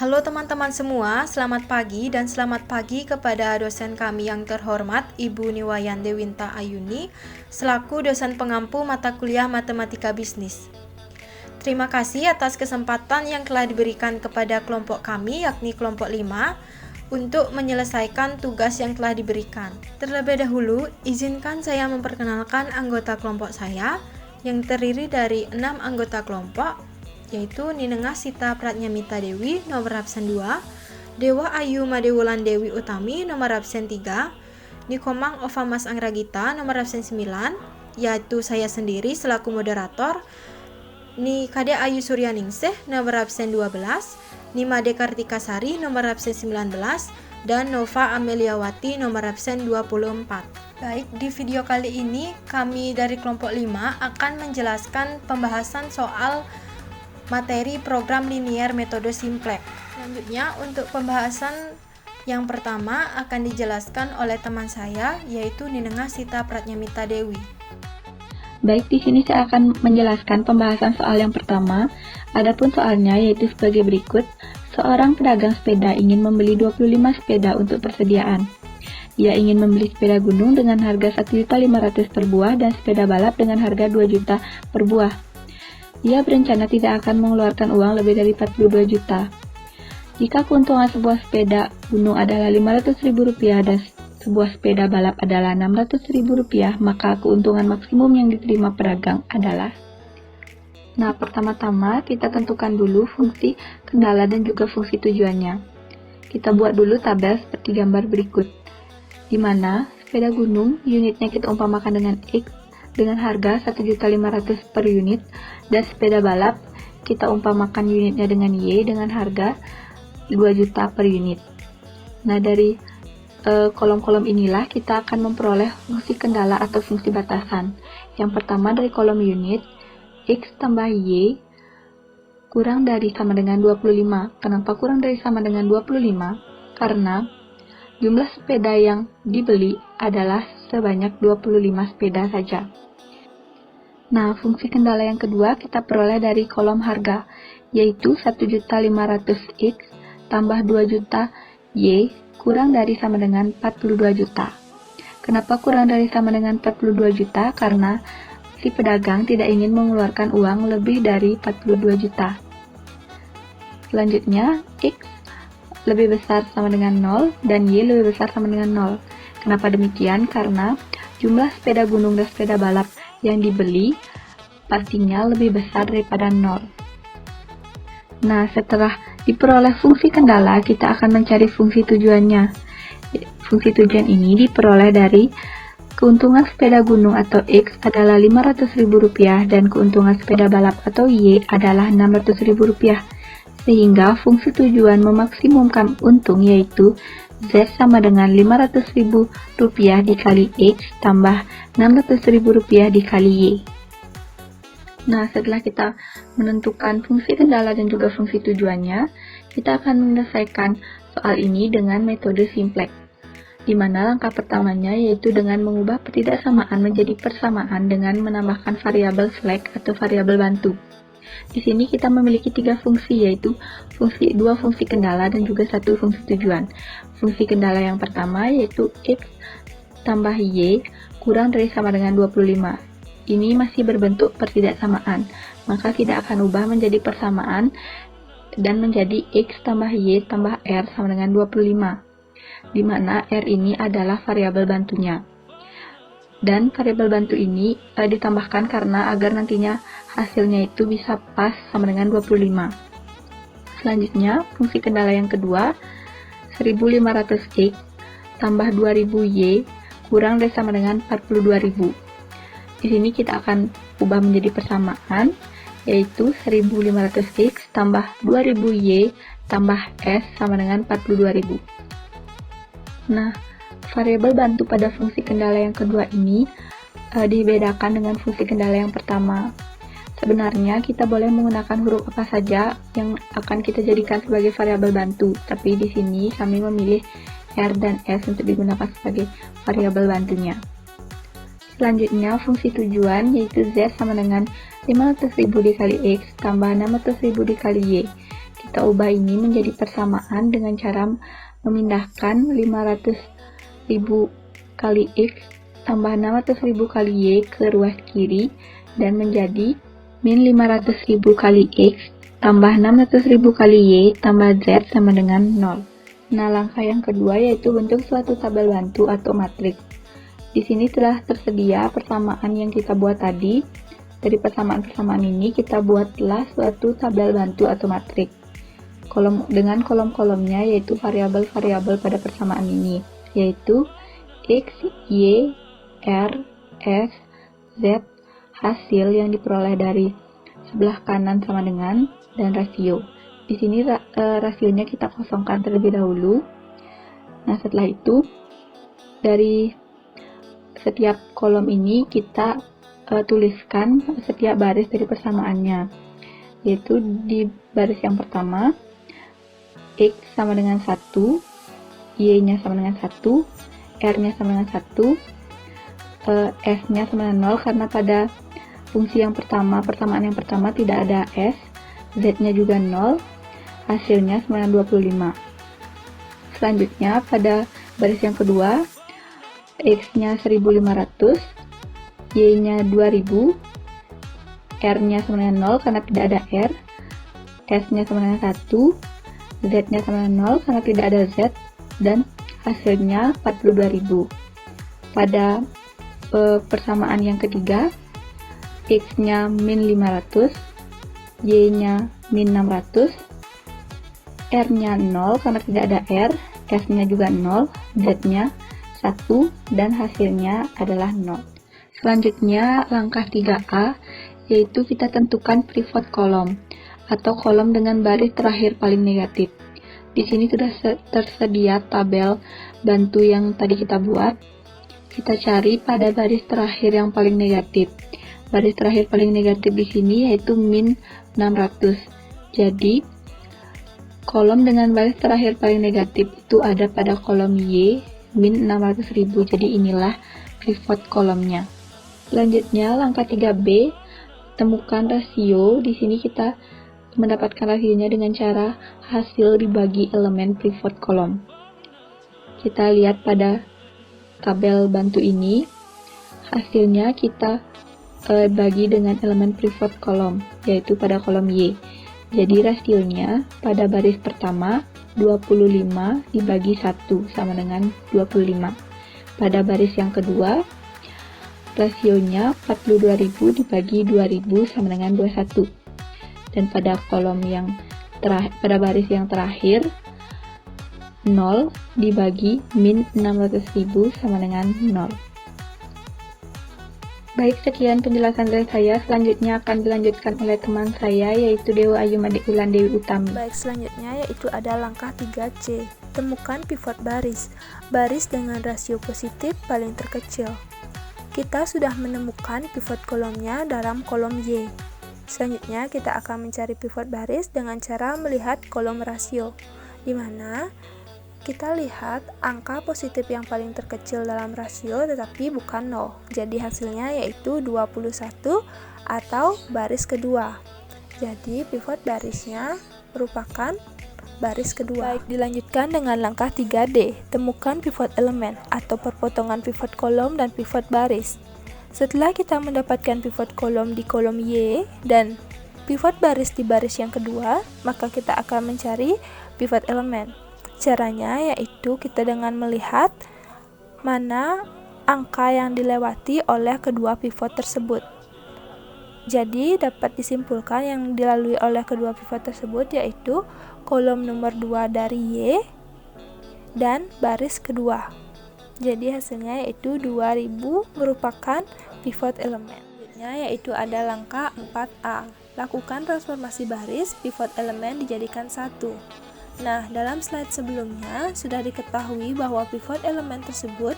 Halo teman-teman semua, selamat pagi dan selamat pagi kepada dosen kami yang terhormat Ibu Niwayan Dewinta Ayuni selaku dosen pengampu mata kuliah Matematika Bisnis. Terima kasih atas kesempatan yang telah diberikan kepada kelompok kami yakni kelompok 5 untuk menyelesaikan tugas yang telah diberikan. Terlebih dahulu, izinkan saya memperkenalkan anggota kelompok saya yang terdiri dari 6 anggota kelompok, yaitu Ninengah Sita Pratnyamita Dewi nomor absen 2, Dewa Ayu Madewulan Dewi Utami nomor absen 3, Nikomang Ova Mas Angragita nomor absen 9, yaitu saya sendiri selaku moderator, Ni Kade Ayu Suryaningsih nomor absen 12, Nimade Kartika Sari nomor absen 19, dan Nova Ameliawati nomor absen 24. Baik, di video kali ini kami dari kelompok 5 akan menjelaskan pembahasan soal materi program linier metode simplex. Selanjutnya untuk pembahasan yang pertama akan dijelaskan oleh teman saya yaitu Ninengah Sita Pratnyamita Dewi. Baik, di sini saya akan menjelaskan pembahasan soal yang pertama. Adapun soalnya yaitu sebagai berikut. Seorang pedagang sepeda ingin membeli 25 sepeda untuk persediaan. Ia ingin membeli sepeda gunung dengan harga 1.500.000 per buah dan sepeda balap dengan harga 2 juta per buah. Ia berencana tidak akan mengeluarkan uang lebih dari 42 juta. Jika keuntungan sebuah sepeda gunung adalah Rp500.000 dan sebuah sepeda balap adalah Rp600.000, maka keuntungan maksimum yang diterima pedagang adalah. Nah, pertama-tama kita tentukan dulu fungsi kendala dan juga fungsi tujuannya. Kita buat dulu tabel seperti gambar berikut, di mana sepeda gunung unitnya kita umpamakan dengan X dengan harga 1.500.000 per unit, dan sepeda balap kita umpamakan unitnya dengan Y dengan harga 2 juta per unit. Nah, dari kolom-kolom inilah kita akan memperoleh fungsi kendala atau fungsi batasan. Yang pertama dari kolom unit, X tambah Y kurang dari sama dengan 25. Kenapa kurang dari sama dengan 25? Karena jumlah sepeda yang dibeli adalah sebanyak 25 sepeda saja. Nah, fungsi kendala yang kedua kita peroleh dari kolom harga, yaitu 1.500.000 X tambah 2 juta Y kurang dari sama dengan 42 juta. Kenapa kurang dari sama dengan 42 juta? Karena si pedagang tidak ingin mengeluarkan uang lebih dari 42 juta. Selanjutnya, X lebih besar sama dengan 0 dan Y lebih besar sama dengan 0. Kenapa demikian? Karena jumlah sepeda gunung dan sepeda balap yang dibeli pastinya lebih besar daripada 0. Nah, setelah diperoleh fungsi kendala, kita akan mencari fungsi tujuannya. Fungsi tujuan ini diperoleh dari keuntungan sepeda gunung atau X adalah Rp500.000 dan keuntungan sepeda balap atau Y adalah Rp600.000. Sehingga fungsi tujuan memaksimumkan untung yaitu Z sama dengan Rp500.000 dikali X tambah Rp600.000 dikali Y. Nah, setelah kita menentukan fungsi kendala dan juga fungsi tujuannya, kita akan menyelesaikan soal ini dengan metode simplex, di mana langkah pertamanya yaitu dengan mengubah ketidaksamaan menjadi persamaan dengan menambahkan variabel slack atau variabel bantu. Di sini kita memiliki 3 fungsi, yaitu dua fungsi kendala dan juga 1 fungsi tujuan. Fungsi kendala yang pertama yaitu X tambah Y kurang dari sama dengan 25. Ini masih berbentuk pertidaksamaan, maka tidak akan ubah menjadi persamaan dan menjadi X tambah Y tambah R sama dengan 25, di mana R ini adalah variabel bantunya. Dan variabel bantu ini ditambahkan karena agar nantinya hasilnya itu bisa pas sama dengan 25. Selanjutnya, fungsi kendala yang kedua, 1.500X tambah 2.000Y kurang dari sama dengan 42.000. Di sini kita akan ubah menjadi persamaan, yaitu 1.500X tambah 2.000Y tambah S sama dengan 42.000. Nah, variabel bantu pada fungsi kendala yang kedua ini dibedakan dengan fungsi kendala yang pertama. Sebenarnya kita boleh menggunakan huruf apa saja yang akan kita jadikan sebagai variabel bantu, tapi di sini kami memilih R dan S untuk digunakan sebagai variabel bantunya. Selanjutnya, fungsi tujuan yaitu Z sama dengan 500.000 dikali X tambah 600.000 dikali Y. kita ubah ini menjadi persamaan dengan cara memindahkan 500.000 kali X tambah 600.000 kali Y ke ruas kiri dan menjadi min 500.000 kali X tambah 600.000 kali Y tambah Z sama dengan 0. Nah, langkah yang kedua yaitu bentuk suatu tabel bantu atau matriks. Di sini telah tersedia persamaan yang kita buat tadi. Dari persamaan-persamaan ini kita buatlah suatu tabel bantu atau matriks. Dengan kolom-kolomnya yaitu variabel-variabel pada persamaan ini, yaitu X, Y, R, S, Z, hasil yang diperoleh dari sebelah kanan sama dengan, dan rasio. Di sini rasionya kita kosongkan terlebih dahulu. Nah, setelah itu dari setiap kolom ini kita tuliskan setiap baris dari persamaannya, yaitu di baris yang pertama X sama dengan 1, Y-nya sama dengan 1, R-nya sama dengan 1, S-nya sama dengan 0 karena pada fungsi yang pertama, persamaan yang pertama tidak ada S, Z-nya juga 0, hasilnya sama dengan 25. Selanjutnya pada baris yang kedua X-nya 1500, Y-nya 2000, R-nya sama dengan 0 karena tidak ada R, S-nya sama dengan 1, Z-nya sama dengan 0 karena tidak ada Z, dan hasilnya 42.000. Pada persamaan yang ketiga, X-nya min 500, Y-nya min 600, R-nya 0 karena tidak ada R, S-nya juga 0, Z-nya 1, dan hasilnya adalah 0. Selanjutnya langkah 3A, yaitu kita tentukan pivot kolom atau kolom dengan baris terakhir paling negatif. Di sini sudah tersedia tabel bantu yang tadi kita buat. Kita cari pada baris terakhir yang paling negatif. Baris terakhir paling negatif di sini yaitu min 600. Jadi kolom dengan baris terakhir paling negatif itu ada pada kolom Y min 600.000. Jadi inilah pivot kolomnya. Selanjutnya langkah 3B, temukan rasio. Di sini kita mendapatkan rasionya dengan cara hasil dibagi elemen pivot kolom. Kita lihat pada tabel bantu ini, hasilnya kita bagi dengan elemen pivot kolom, yaitu pada kolom Y. Jadi rasionya pada baris pertama 25 dibagi 1 sama dengan 25. Pada baris yang kedua rasionya 42.000 dibagi 2.000 sama dengan 21. Dan pada kolom yang pada baris yang terakhir 0 dibagi min 600.000 sama dengan 0. Baik, sekian penjelasan dari saya. Selanjutnya akan dilanjutkan oleh teman saya, yaitu Dewa Ayu Madikulan Dewi Utami. Baik, selanjutnya yaitu ada langkah 3C. Temukan pivot baris. Baris dengan rasio positif paling terkecil. Kita sudah menemukan pivot kolomnya dalam kolom Y. Selanjutnya kita akan mencari pivot baris dengan cara melihat kolom rasio, di mana kita lihat angka positif yang paling terkecil dalam rasio tetapi bukan 0. Jadi hasilnya yaitu 21 atau baris kedua. Jadi pivot barisnya merupakan baris kedua. Baik, dilanjutkan dengan langkah 3D. Temukan pivot elemen atau perpotongan pivot kolom dan pivot baris. Setelah kita mendapatkan pivot kolom di kolom Y dan pivot baris di baris yang kedua, maka kita akan mencari pivot elemen. Caranya yaitu kita dengan melihat mana angka yang dilewati oleh kedua pivot tersebut. Jadi dapat disimpulkan yang dilalui oleh kedua pivot tersebut yaitu kolom nomor 2 dari Y dan baris kedua. Jadi hasilnya yaitu 2000 merupakan pivot elemen. Selanjutnya yaitu ada langkah 4A. Lakukan transformasi baris pivot elemen dijadikan 1. Nah, dalam slide sebelumnya sudah diketahui bahwa pivot elemen tersebut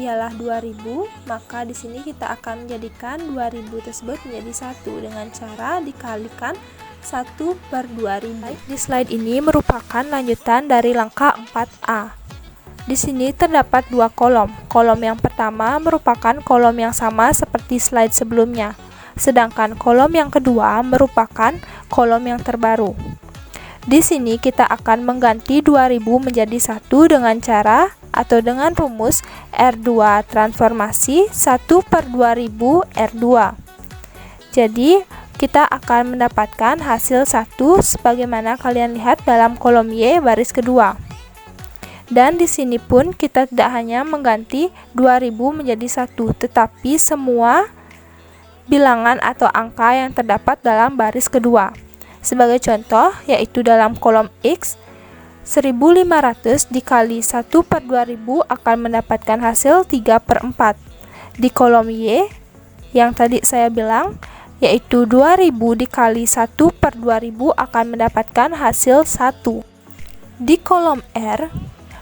ialah 2000, maka di sini kita akan menjadikan 2000 tersebut menjadi 1 dengan cara dikalikan 1/2000. Di slide ini merupakan lanjutan dari langkah 4A. Di sini terdapat dua kolom. Kolom yang pertama merupakan kolom yang sama seperti slide sebelumnya, sedangkan kolom yang kedua merupakan kolom yang terbaru. Di sini kita akan mengganti 2000 menjadi 1 dengan cara atau dengan rumus R2 transformasi 1/2000 R2. Jadi, kita akan mendapatkan hasil 1 sebagaimana kalian lihat dalam kolom Y baris kedua. Dan di sini pun kita tidak hanya mengganti 2000 menjadi 1, tetapi semua bilangan atau angka yang terdapat dalam baris kedua. Sebagai contoh, yaitu dalam kolom X, 1500 dikali 1/2000 akan mendapatkan hasil 3/4. Di kolom Y, yang tadi saya bilang, yaitu 2000 dikali 1/2000 akan mendapatkan hasil 1. Di kolom R,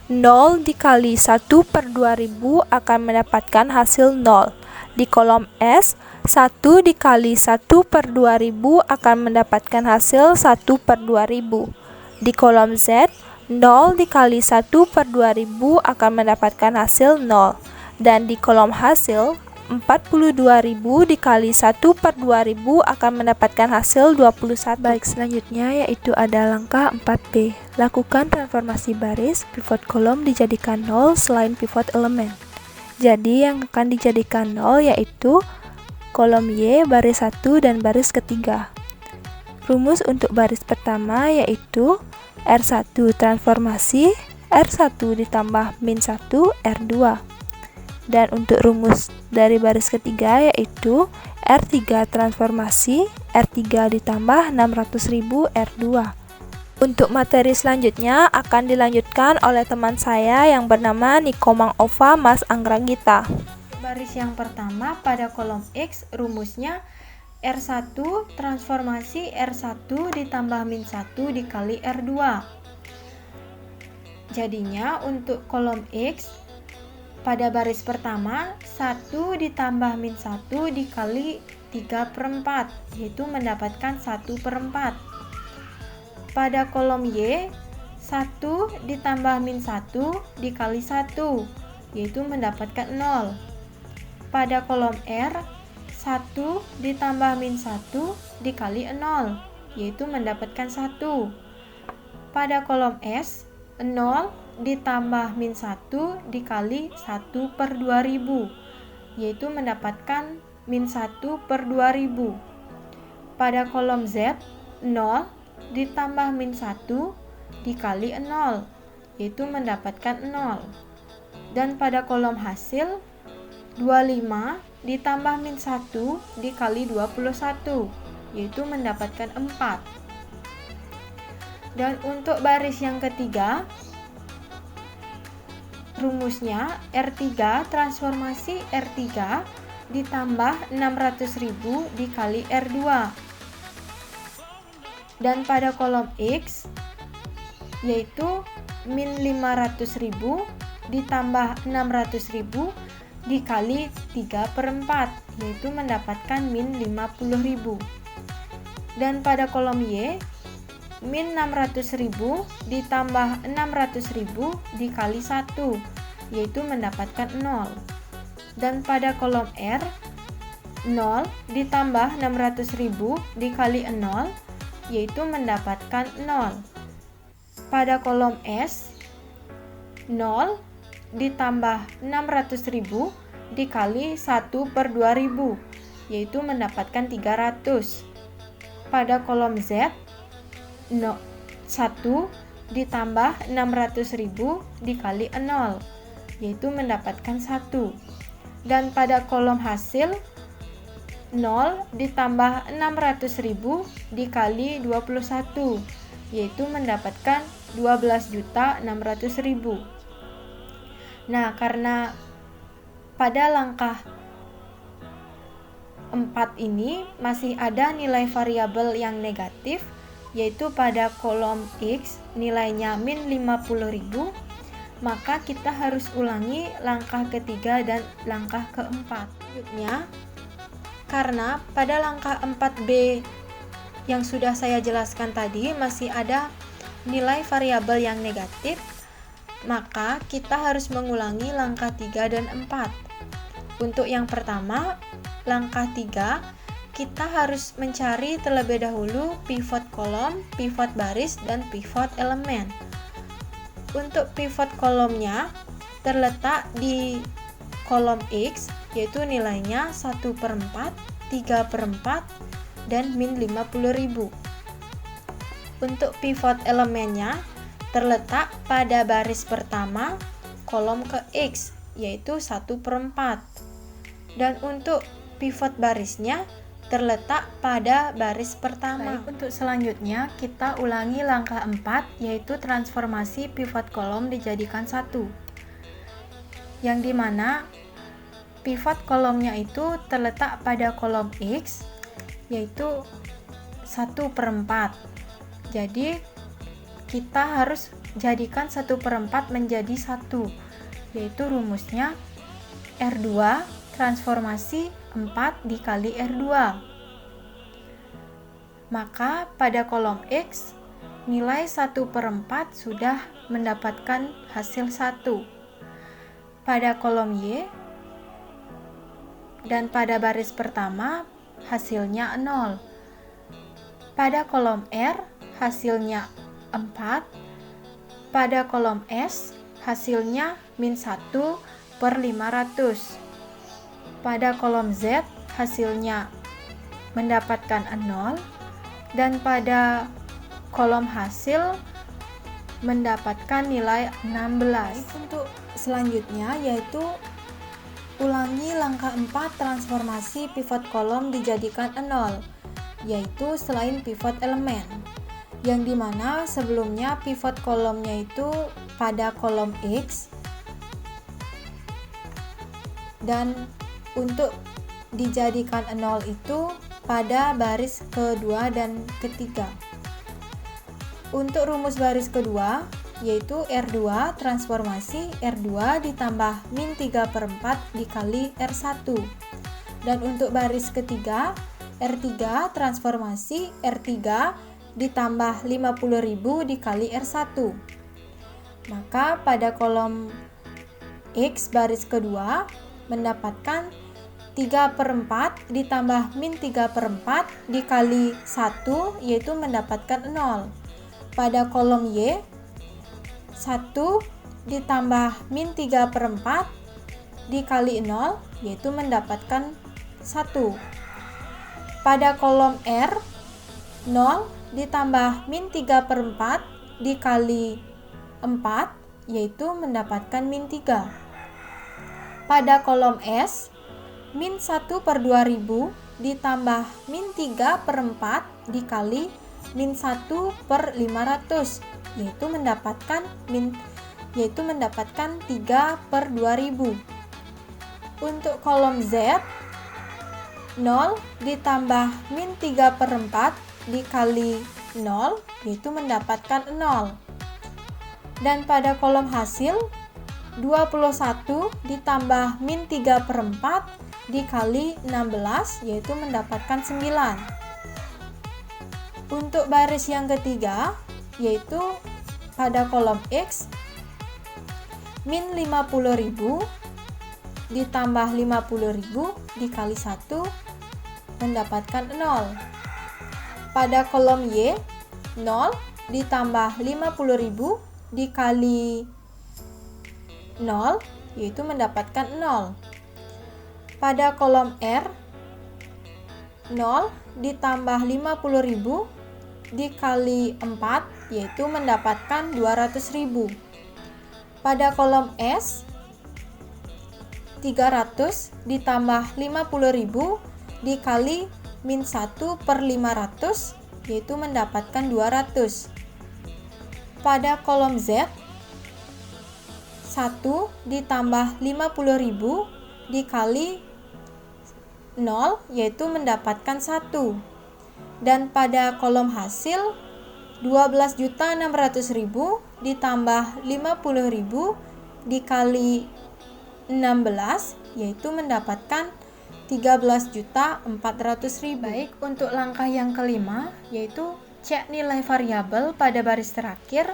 0 dikali 1/2000 akan mendapatkan hasil 0. Di kolom S, 1 dikali 1/2000 akan mendapatkan hasil 1/2000. Di kolom Z, 0 dikali 1/2000 akan mendapatkan hasil 0. Dan di kolom hasil, 42.000 dikali 1/2000 akan mendapatkan hasil 21. Baik, selanjutnya yaitu ada langkah 4B. Lakukan transformasi baris, pivot kolom dijadikan 0 selain pivot elemen. Jadi yang akan dijadikan 0 yaitu kolom Y baris 1 dan baris ketiga. Rumus untuk baris pertama yaitu R1 transformasi R1 ditambah min 1 R2. Dan untuk rumus dari baris ketiga yaitu R3 transformasi R3 ditambah 600.000 R2. Untuk materi selanjutnya akan dilanjutkan oleh teman saya yang bernama Nikomang Ova Mas Anggragita. Baris yang pertama pada kolom X rumusnya R1 transformasi R1 ditambah min 1 dikali R2. Jadinya untuk kolom X pada baris pertama 1 ditambah min 1 dikali 3/4 yaitu mendapatkan 1/4. Pada kolom Y 1 ditambah min 1 dikali 1 yaitu mendapatkan 0. Pada kolom R 1 ditambah min 1 dikali 0 yaitu mendapatkan 1. Pada kolom S 0 ditambah min 1 dikali 1/2000 yaitu mendapatkan min 1/2000. Pada kolom Z 0 ditambah min 1 dikali 0 yaitu mendapatkan 0. Dan pada kolom hasil 25 ditambah min 1 dikali 21 yaitu mendapatkan 4. Dan untuk baris yang ketiga rumusnya R3 transformasi R3 ditambah 600.000 dikali R2. Dan pada kolom X yaitu min 500.000 ditambah 600.000 dikali 3/4 yaitu mendapatkan min 50.000. Dan pada kolom Y min 600.000 ditambah 600.000 dikali 1 yaitu mendapatkan 0. Dan pada kolom R 0 ditambah 600.000 dikali 0 yaitu mendapatkan 0. Pada kolom S 0 ditambah 600.000 dikali 1/2000 yaitu mendapatkan 300. Pada kolom Z 1 ditambah 600.000 dikali 0 yaitu mendapatkan 1. Dan pada kolom hasil 0 ditambah 600.000 dikali 21 yaitu mendapatkan 12.600.000. Nah, karena pada langkah 4 ini masih ada nilai variabel yang negatif, yaitu pada kolom X nilainya min 50.000, maka kita harus ulangi langkah ketiga dan langkah keempat. Selanjutnya, karena pada langkah 4B yang sudah saya jelaskan tadi masih ada nilai variabel yang negatif, maka kita harus mengulangi langkah 3 dan 4. Untuk yang pertama, langkah 3, kita harus mencari terlebih dahulu pivot kolom, pivot baris, dan pivot elemen. Untuk pivot kolomnya terletak di kolom X, yaitu nilainya 1/4, 3/4, dan min 50.000. Untuk pivot elemennya terletak pada baris pertama kolom ke X, yaitu 1/4. Dan untuk pivot barisnya terletak pada baris pertama. Baik, untuk selanjutnya kita ulangi langkah 4, yaitu transformasi pivot kolom dijadikan 1. Yang dimana pivot kolomnya itu terletak pada kolom X, yaitu 1/4. Jadi kita harus jadikan 1/4 menjadi 1, yaitu rumusnya R2 transformasi 4 dikali R2. Maka pada kolom X nilai 1/4 sudah mendapatkan hasil 1. Pada kolom Y dan pada baris pertama hasilnya 0. Pada kolom R hasilnya 4. Pada kolom S hasilnya min 1/500. Pada kolom Z hasilnya mendapatkan 0. Dan pada kolom hasil mendapatkan nilai 16. Untuk selanjutnya yaitu ulangi langkah 4 transformasi pivot kolom dijadikan 0, yaitu selain pivot elemen, yang dimana sebelumnya pivot kolomnya itu pada kolom X, dan untuk dijadikan 0 itu pada baris kedua dan ketiga. Untuk rumus baris kedua yaitu R2 transformasi R2 ditambah min 3/4 dikali R1. Dan untuk baris ketiga R3 transformasi R3 ditambah 50.000 dikali R1. Maka pada kolom X baris kedua mendapatkan 3/4 ditambah min 3/4 dikali 1, yaitu mendapatkan 0. Pada kolom Y 1 ditambah min 3/4 dikali 0, yaitu mendapatkan 1. Pada kolom R 0 ditambah min 3/4 dikali 4, yaitu mendapatkan min 3. Pada kolom S min 1/2000 ditambah min 3/4 dikali min 1/500, yaitu mendapatkan 3/2000. Untuk kolom Z 0 ditambah min 3/4 dikali 0, yaitu mendapatkan 0. Dan pada kolom hasil 21 ditambah min 3/4 dikali 16, yaitu mendapatkan 9. Untuk baris yang ketiga yaitu pada kolom X min 50.000 ditambah 50.000 dikali 1 mendapatkan 0. Pada kolom Y 0 ditambah 50.000 dikali 0, yaitu mendapatkan 0. Pada kolom R 0 ditambah 50.000 dikali 4, yaitu mendapatkan 200.000. Pada kolom S 300 ditambah 50.000 dikali min 1/500, yaitu mendapatkan 200. Pada kolom Z 1 ditambah 50.000 dikali 0, yaitu mendapatkan 1. Dan pada kolom hasil 12.600.000 ditambah 50.000 dikali 16, yaitu mendapatkan 13.400.000. Baik, untuk langkah yang kelima yaitu cek nilai variabel pada baris terakhir,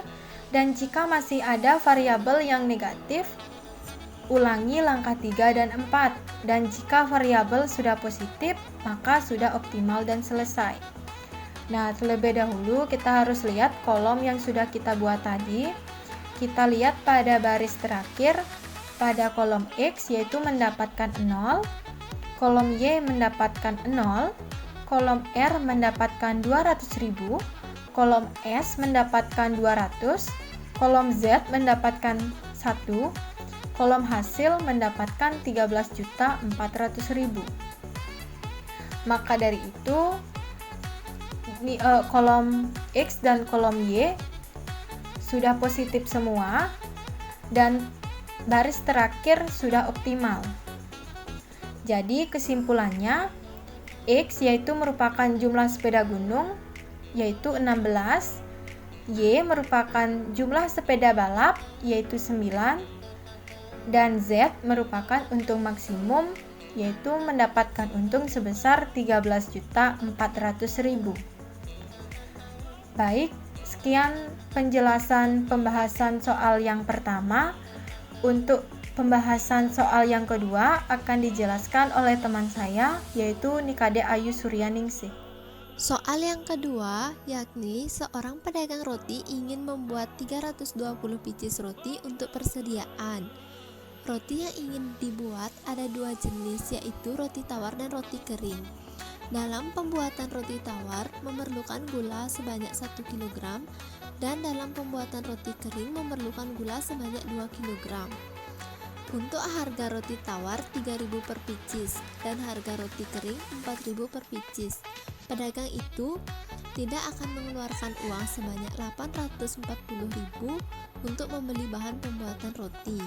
dan jika masih ada variabel yang negatif Ulangi langkah 3 dan 4, dan jika variabel sudah positif, maka sudah optimal dan selesai. Nah, terlebih dahulu kita harus lihat kolom yang sudah kita buat tadi. Kita lihat pada baris terakhir, pada kolom X yaitu mendapatkan 0, kolom Y mendapatkan 0, kolom R mendapatkan 200.000, kolom S mendapatkan 200, kolom Z mendapatkan 1, kolom hasil mendapatkan 13.400.000. Maka dari itu kolom X dan kolom Y sudah positif semua dan baris terakhir sudah optimal. Jadi kesimpulannya, X yaitu merupakan jumlah sepeda gunung yaitu 16, Y merupakan jumlah sepeda balap yaitu 9, dan Z merupakan untung maksimum yaitu mendapatkan untung sebesar 13.400.000. Baik, sekian penjelasan pembahasan soal yang pertama. Untuk pembahasan soal yang kedua akan dijelaskan oleh teman saya yaitu Nikade Ayu Suryaningsih. Soal yang kedua yakni seorang pedagang roti ingin membuat 320 pieces roti untuk persediaan. Roti yang ingin dibuat ada dua jenis, yaitu roti tawar dan roti kering. Dalam pembuatan roti tawar memerlukan gula sebanyak 1 kg dan dalam pembuatan roti kering memerlukan gula sebanyak 2 kg. Untuk harga roti tawar 3.000 per pieces dan harga roti kering 4.000 per pieces. Pedagang itu tidak akan mengeluarkan uang sebanyak 840.000 untuk membeli bahan pembuatan roti.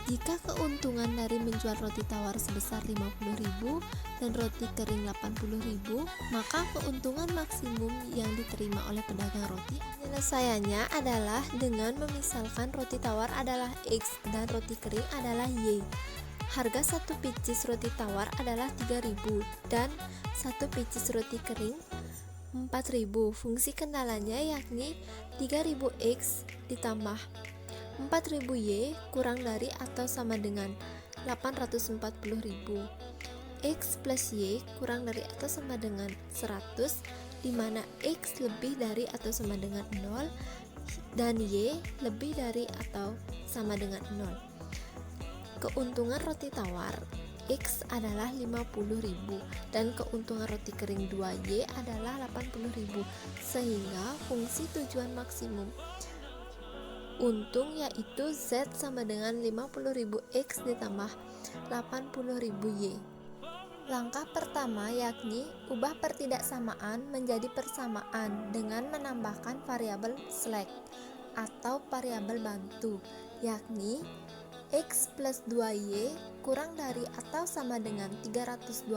Jika keuntungan dari menjual roti tawar sebesar 50.000 dan roti kering 80.000, maka keuntungan maksimum yang diterima oleh pedagang roti penyelesaiannya adalah dengan memisalkan roti tawar adalah X dan roti kering adalah Y. Harga 1 pieces roti tawar adalah 3.000 dan 1 pieces roti kering 4.000. Fungsi kendalanya yakni 3.000X ditambah 4.000Y kurang dari atau sama dengan 840.000. X plus Y kurang dari atau sama dengan 100, di mana X lebih dari atau sama dengan 0 dan Y lebih dari atau sama dengan 0. Keuntungan roti tawar X adalah 50.000 dan keuntungan roti kering 2Y adalah 80.000, sehingga fungsi tujuan maksimum untung yaitu Z sama dengan 50.000X ditambah 80.000Y. Langkah pertama yakni ubah pertidaksamaan menjadi persamaan dengan menambahkan variabel slack atau variabel bantu, yakni X plus 2Y kurang dari atau sama dengan 320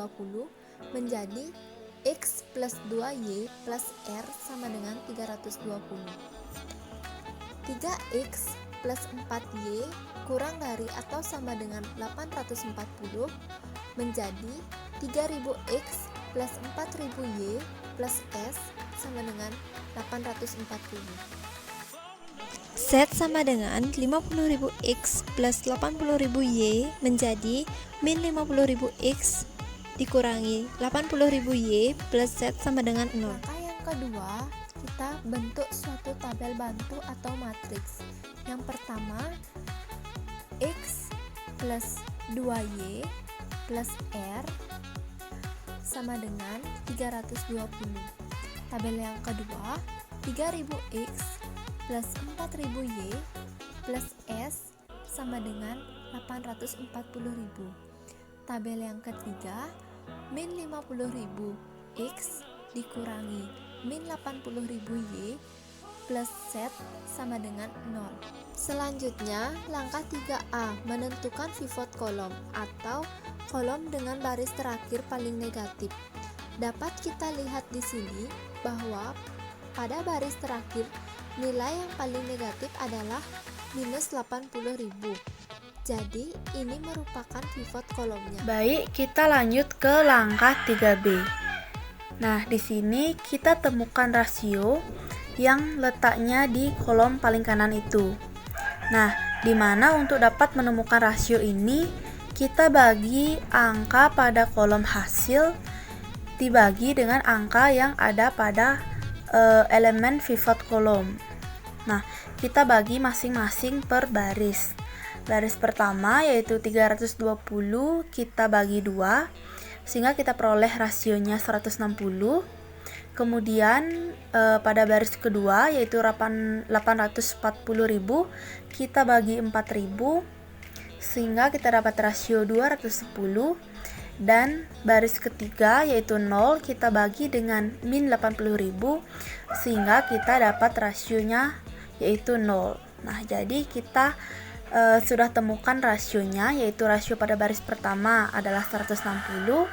menjadi X plus 2Y plus R sama dengan 320. 3X plus 4Y kurang dari atau sama dengan 840 menjadi 3000X plus 4000Y plus S sama dengan 840. Z sama dengan 50.000X plus 80.000Y menjadi min 50.000X dikurangi 80.000Y plus Z sama dengan 0. Langkah yang kedua, kita bentuk suatu tabel bantu atau matriks. Yang pertama, X plus 2Y plus R sama dengan 320. Tabel yang kedua, 3000X plus 4000Y plus S sama dengan 840.000. Tabel yang ketiga, min 50.000X dikurangi min 80.000Y plus Z sama dengan 0. Selanjutnya, langkah 3A, menentukan pivot kolom atau kolom dengan baris terakhir paling negatif. Dapat kita lihat di sini bahwa pada baris terakhir nilai yang paling negatif adalah minus 80.000. Jadi, ini merupakan pivot kolomnya. Baik, kita lanjut ke langkah 3B. Nah, di sini kita temukan rasio yang letaknya di kolom paling kanan itu. Nah, Dimana untuk dapat menemukan rasio ini, kita bagi angka pada kolom hasil dibagi dengan angka yang ada pada elemen pivot kolom. Nah, kita bagi masing-masing per baris. Baris pertama yaitu 320 kita bagi 2 sehingga kita peroleh rasionya 160. Kemudian pada baris kedua yaitu 840.000 kita bagi 4.000 sehingga kita dapat rasio 210. Dan baris ketiga yaitu 0 kita bagi dengan min 80.000 sehingga kita dapat rasionya yaitu 0. Nah, jadi kita sudah temukan rasionya, yaitu rasio pada baris pertama adalah 160,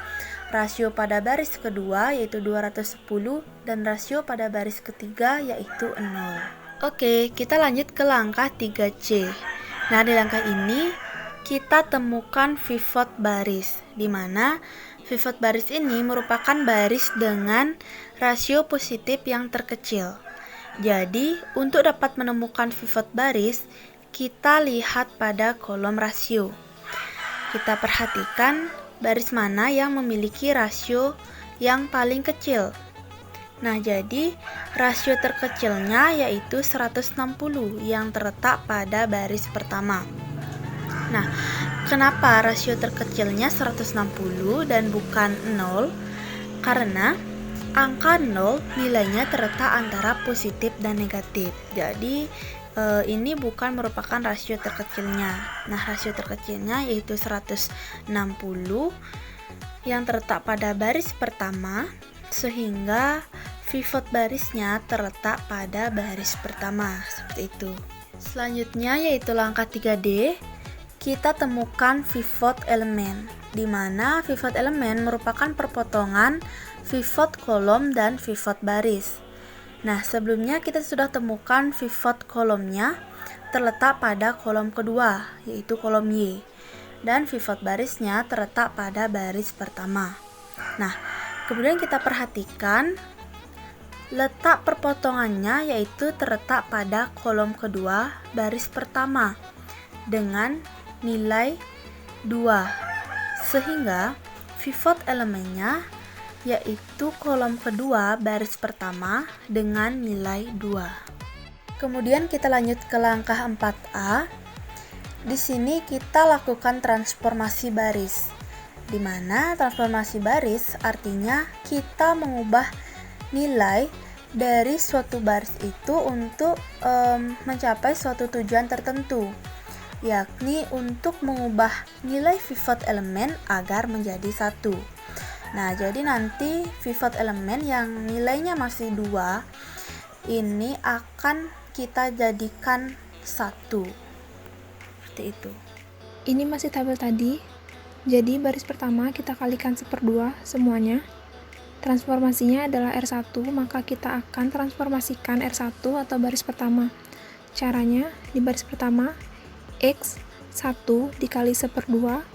rasio pada baris kedua yaitu 210, dan rasio pada baris ketiga yaitu 0. Oke, kita lanjut ke langkah 3C. Nah, di langkah ini kita temukan pivot baris, di mana pivot baris ini merupakan baris dengan rasio positif yang terkecil. Jadi, untuk dapat menemukan pivot baris, kita lihat pada kolom rasio. Kita perhatikan baris mana yang memiliki rasio yang paling kecil. Nah, jadi rasio terkecilnya yaitu 160 yang terletak pada baris pertama. Nah, kenapa rasio terkecilnya 160 dan bukan 0? Karena angka 0 nilainya terletak antara positif dan negatif. Jadi, ini bukan merupakan rasio terkecilnya. Nah, rasio terkecilnya yaitu 160 yang terletak pada baris pertama, sehingga pivot barisnya terletak pada baris pertama, seperti itu. Selanjutnya yaitu langkah 3D, kita temukan pivot elemen, di mana pivot elemen merupakan perpotongan pivot kolom dan pivot baris. Nah, sebelumnya kita sudah temukan pivot kolomnya terletak pada kolom kedua, yaitu kolom Y, dan pivot barisnya terletak pada baris pertama. Nah, kemudian kita perhatikan letak perpotongannya yaitu terletak pada kolom kedua baris pertama dengan nilai 2, sehingga pivot elemennya yaitu kolom kedua baris pertama dengan nilai 2. Kemudian kita lanjut ke langkah 4A. Di sini kita lakukan transformasi baris, di mana transformasi baris artinya kita mengubah nilai dari suatu baris itu untuk mencapai suatu tujuan tertentu, yakni untuk mengubah nilai pivot elemen agar menjadi 1. Nah, jadi nanti pivot elemen yang nilainya masih 2 ini akan kita jadikan 1. Seperti itu. Ini masih tabel tadi. Jadi baris pertama kita kalikan 1/2 semuanya. Transformasinya adalah R1, maka kita akan transformasikan R1 atau baris pertama. Caranya, di baris pertama X1 dikali 1/2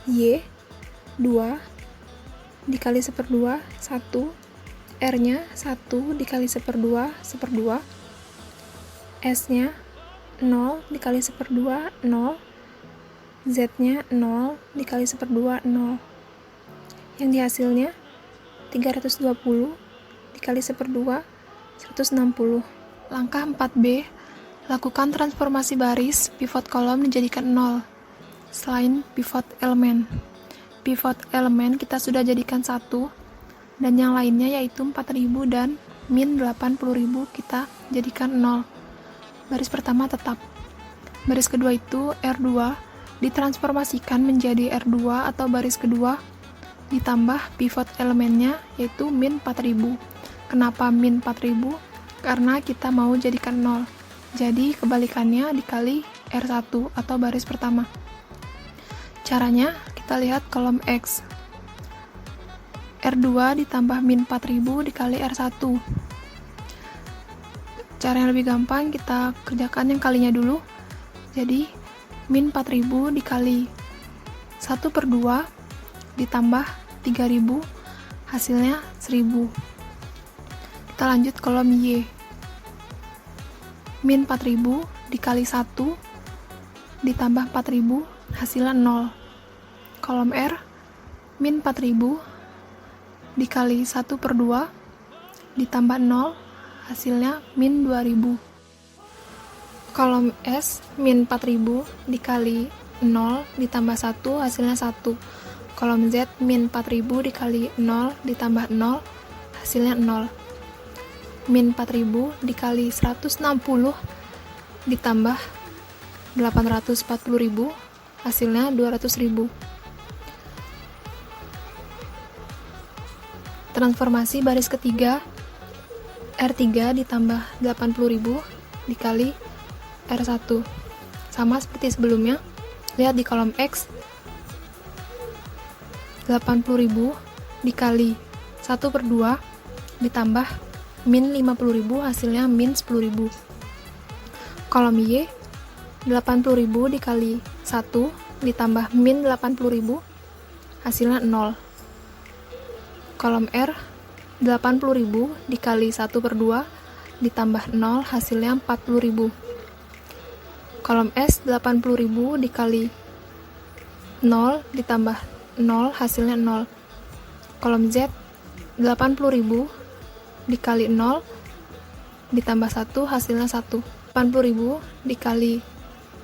Y 2 dikali 1/2 1, R-nya 1 dikali 1/2 S-nya 0 dikali 1/2 0, Z-nya 0 dikali 1/2 0. Yang dihasilnya 320 dikali 1/2 160. Langkah 4B, lakukan transformasi baris pivot kolom dijadikan 0 selain pivot elemen. Pivot elemen kita sudah jadikan 1, dan yang lainnya yaitu 4.000 dan min 80.000 kita jadikan 0. Baris pertama tetap. Baris kedua itu R2 ditransformasikan menjadi R2 atau baris kedua ditambah pivot elemennya yaitu min 4.000. Kenapa min 4.000? Karena kita mau jadikan 0. Jadi kebalikannya dikali R1 atau baris pertama. Caranya kita lihat kolom X. R2 ditambah min 4.000 dikali R1. Cara yang lebih gampang kita kerjakan yang kalinya dulu. Jadi min 4.000 dikali 1/2 ditambah 3.000, hasilnya 1.000. Kita lanjut kolom Y. min 4000 dikali 1 ditambah 4000 hasilnya 0. Kolom R, min 4000 dikali 1 per 2 ditambah 0 hasilnya min 2000. Kolom S, min 4000 dikali 0 ditambah 1 hasilnya 1. Kolom Z, min 4000 dikali 0 ditambah 0 hasilnya 0. Min 4000 dikali 160 ditambah 840.000 hasilnya 200.000. Transformasi baris ketiga, R3 ditambah 80.000 dikali R1. Sama seperti sebelumnya, lihat di kolom X, 80.000 dikali 1 per 2 ditambah min 50.000 hasilnya min 10.000. Kolom Y, 80.000 dikali 1 ditambah min 80.000 hasilnya 0. Kolom R, 80.000 dikali 1 per 2 ditambah 0 hasilnya 40.000. Kolom S, 80.000 dikali 0 ditambah 0 hasilnya 0. Kolom Z, 80.000 dikali 0 ditambah 1 hasilnya 1. 80.000 dikali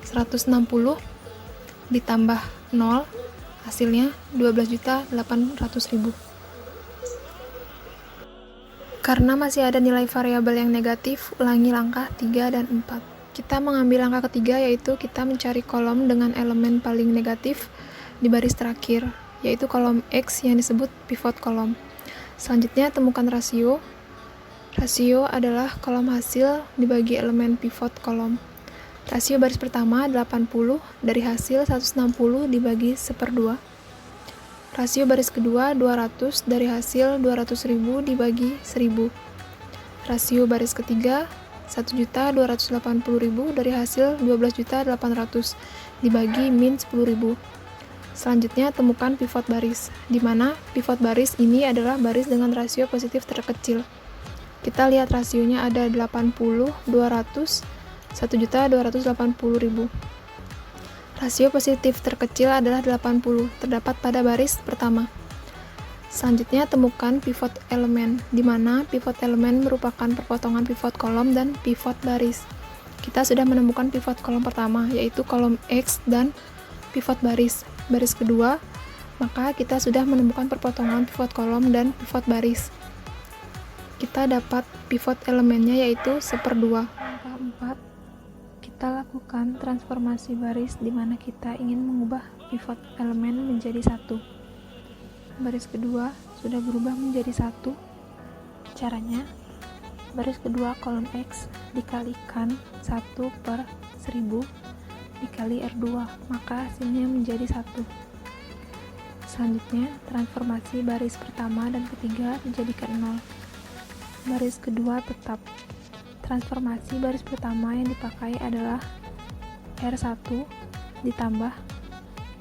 160 ditambah 0 hasilnya 12.800.000. Karena masih ada nilai variabel yang negatif, ulangi langkah 3 dan 4. Kita mengambil langkah ketiga, yaitu kita mencari kolom dengan elemen paling negatif di baris terakhir, yaitu kolom X yang disebut pivot kolom. Selanjutnya temukan rasio. Rasio adalah kolom hasil dibagi elemen pivot kolom. Rasio baris pertama 80 dari hasil 160 dibagi 1/2. Rasio baris kedua 200 dari hasil 200.000 dibagi 1000. Rasio baris ketiga 1.280.000 dari hasil 12.800 dibagi min 10.000. Selanjutnya temukan pivot baris, di mana pivot baris ini adalah baris dengan rasio positif terkecil. Kita lihat rasionya ada 80, 200, 1.280.000. Rasio positif terkecil adalah 80, terdapat pada baris pertama. Selanjutnya temukan pivot elemen, di mana pivot elemen merupakan perpotongan pivot kolom dan pivot baris. Kita sudah menemukan pivot kolom pertama, yaitu kolom X dan pivot baris. Baris kedua, maka kita sudah menemukan perpotongan pivot kolom dan pivot baris. Kita dapat pivot elemennya yaitu 1/2. Langkah 4, kita lakukan transformasi baris di mana kita ingin mengubah pivot elemen menjadi 1. Baris kedua sudah berubah menjadi 1. Caranya, baris kedua kolom X dikalikan 1 per 1000 dikali R2, maka hasilnya menjadi 1. Selanjutnya, transformasi baris pertama dan ketiga dijadikan 0. Baris kedua tetap. Transformasi baris pertama yang dipakai adalah R1 ditambah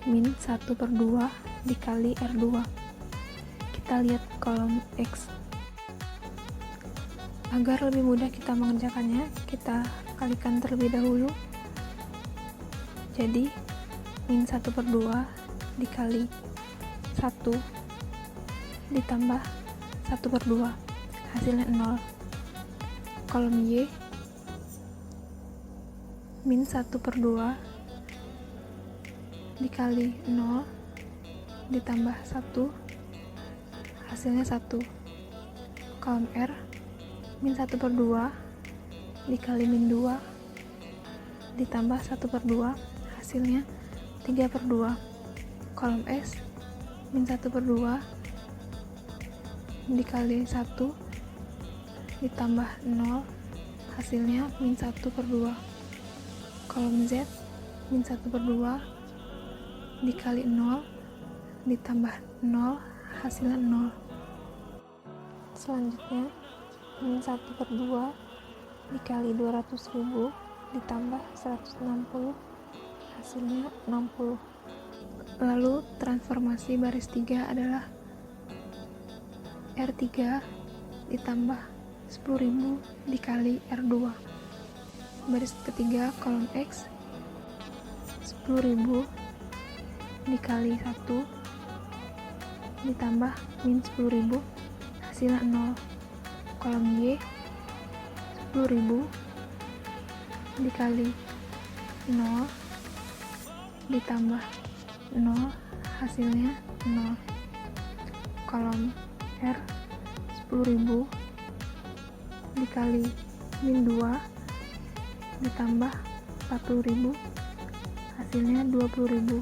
min 1/2 dikali R2. Kita lihat kolom X. Agar lebih mudah kita mengerjakannya, kita kalikan terlebih dahulu. Jadi, min 1/2 dikali 1 ditambah 1/2, hasilnya 0. Kolom Y, min 1/2 dikali 0 ditambah 1, hasilnya 1. Kolom R, min 1/2 dikali min 2 ditambah 1/2, hasilnya 3/2. Kolom S, min 1/2 dikali 1 ditambah 0, hasilnya min 1/2. Kolom Z, min 1/2 dikali 0 ditambah 0, hasilnya 0. Selanjutnya, min 1/2 dikali 200.000 ditambah 160, hasilnya 60. Lalu transformasi baris 3 adalah R3 ditambah 10.000 dikali R2. baris ketiga kolom X 10.000 dikali 1 ditambah min 10.000 hasilnya 0. Kolom Y 10.000 dikali 0 ditambah 0 hasilnya 0. Kolom R 10.000 dikali min 2 ditambah 40.000 hasilnya 20.000.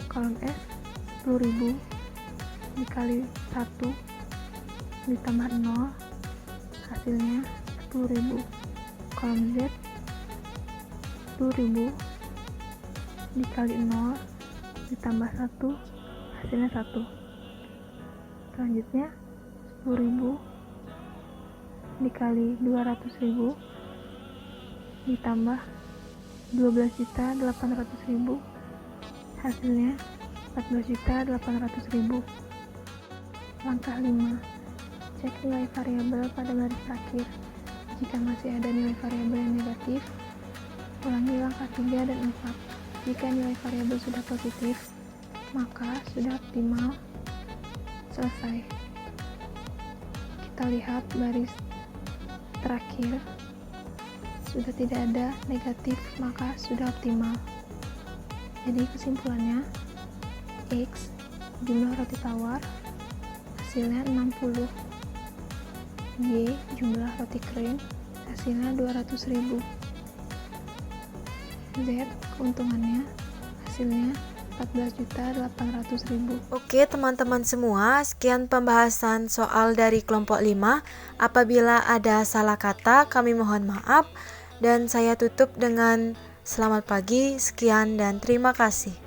Kolom S 10.000 dikali 1 ditambah 0 hasilnya 10.000. Kolom Z 10.000 dikali 0 ditambah 1 hasilnya 1. Selanjutnya 10.000 dikali 200.000 ditambah 12.800.000 hasilnya 14.800.000. Langkah 5. Cek nilai variabel pada baris terakhir. Jika masih ada nilai variabel yang negatif, ulangi langkah 3 dan 4. Jika nilai variabel sudah positif, maka sudah optimal. Selesai. Kita lihat baris terakhir sudah tidak ada negatif, maka sudah optimal. Jadi kesimpulannya, X jumlah roti tawar hasilnya 60, Y jumlah roti kering hasilnya 200.000, Z keuntungannya hasilnya 14.800.000. Oke teman-teman semua, sekian pembahasan soal dari kelompok 5. Apabila ada salah kata, kami mohon maaf. Dan saya tutup dengan selamat pagi, sekian dan terima kasih.